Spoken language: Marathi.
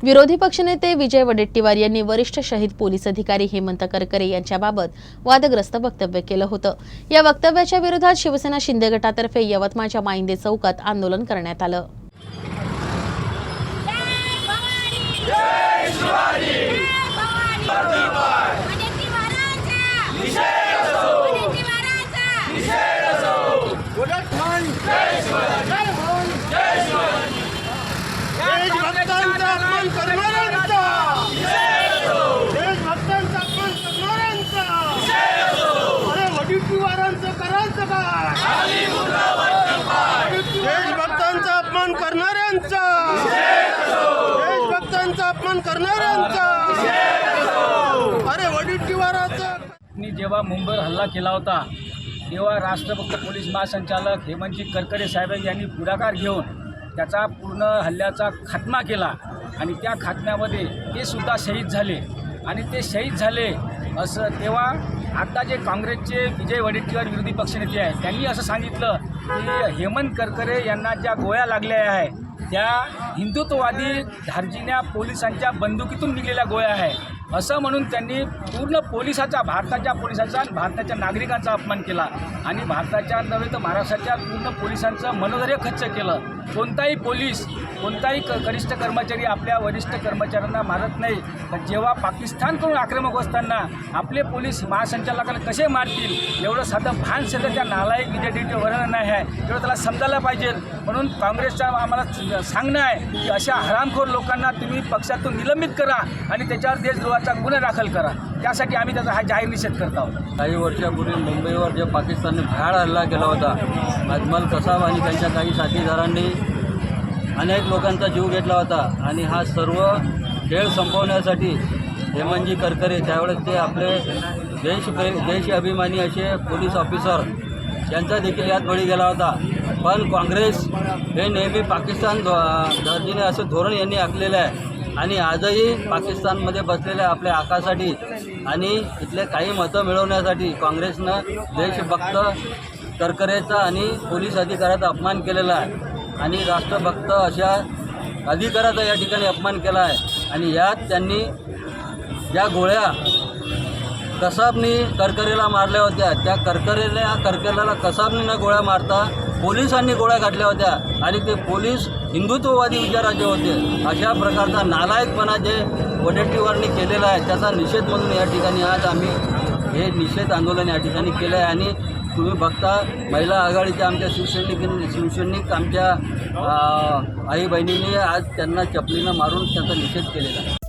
विरोधी पक्षनेते विजय वडेट्टीवार यांनी वरिष्ठ शहीद पोलीस अधिकारी हेमंत करकरे यांच्याबाबत वादग्रस्त वक्तव्य केलं होतं। या वक्तव्याच्या विरोधात शिवसेना शिंदे गटातर्फे यवतमाळच्या माइंदे चौकात आंदोलन करण्यात आलं। देशभक्तांचा अपमान करणाऱ्यांचा, देशभक्तांचा अपमान करणाऱ्यांचा, अरे वडेट्टीवाराचा। जेव्हा मुंबईवर हल्ला केला होता तेव्हा राष्ट्रभक्त पोलीस महासंचालक हेमंतजी करकरे साहेब यांनी पुढाकार घेऊन त्याचा पूर्ण हल्ल्याचा खात्मा केला आणि त्या खात्म्यामध्ये ते सुद्धा शहीद झाले आणि ते शहीद झाले असं तेव्हा आता जे काँग्रेसचे विजय वडेट्टीवार विरोधी पक्षनेते आहेत त्यांनी असं सांगितलं की हेमंत करकरे यांना ज्या गोळ्या लागल्या आहे त्या हिंदुत्ववादी धार्जिण्या पोलिसांच्या बंदुकीतून निघालेल्या गोळ्या आहे असं म्हणून त्यांनी पूर्ण पोलिसाचा, भारताच्या पोलिसाचा आणि भारताच्या नागरिकांचा अपमान केला आणि भारताच्या नव्हे तर महाराष्ट्राच्या पूर्ण पोलिसांचं मनोधैर्य खच्च केलं। कोणताही पोलीस, कोणताही कनिष्ठ कर्मचारी आपल्या वरिष्ठ कर्मचाऱ्यांना मारत नाही, पण जेव्हा पाकिस्तानकडून आक्रमक असताना आपले पोलीस महासंचालकाला कसे मारतील एवढं साधं भान सध्या त्या नालायक विद्यार्थी वर्णन नाही आहे, तेवढं त्याला समजायला पाहिजे। म्हणून काँग्रेसचा आम्हाला सांगणं आहे की अशा हरामखोर लोकांना तुम्ही पक्षातून निलंबित करा आणि त्याच्यावर देशद्रोहाचा गुन्हा दाखल करा। त्यासाठी आम्ही त्याचा हा जाहीर निषेध करत आहोत। काही वर्षापूर्वी मुंबईवर जे पाकिस्तानने भ्याड हल्ला केला होता, अजमल कसाब आणि त्यांच्या काही साथीदारांनी अनेक लोकांचा जीव घेतला होता आणि हा सर्व खेळ संपवण्यासाठी हेमंतजी करकरे त्यावेळेस ते आपले देश अभिमानी असे पोलीस ऑफिसर यांचा देखील यात बळी गेला होता। पण काँग्रेस हे नेहमी पाकिस्तान दर्जीने असं धोरण यांनी आखलेलं आहे आणि आजही पाकिस्तानमध्ये बसलेल्या आपल्या हक्कासाठी आणि इथले काही मतं मिळवण्यासाठी काँग्रेसनं देशभक्त करकरेचा आणि पोलीस अधिकाऱ्याचा अपमान केलेला आहे आणि राष्ट्रभक्त अशा अधिकाऱ्याचा या ठिकाणी अपमान केला आहे आणि यात त्यांनी ज्या गोळ्या कसाबनी करकरेला मारल्या होत्या त्या करकरेला कसाबनी न गोळ्या मारता पोलिसांनी गोळ्या घातल्या होत्या आणि ते पोलीस हिंदुत्ववादी विचाराचे होते। अशा प्रकारचा नालायकपणा जे वडेट्टीवारांनी केलेला आहे त्याचा निषेध म्हणून या ठिकाणी आज आम्ही हे निषेध आंदोलन या ठिकाणी केलं आहे आणि तुम्ही बघता महिला आघाडीच्या आमच्या शिवसैनिक आमच्या आई बहिणींनी आज त्यांना चपलीनं मारून त्याचा निषेध केलेला आहे।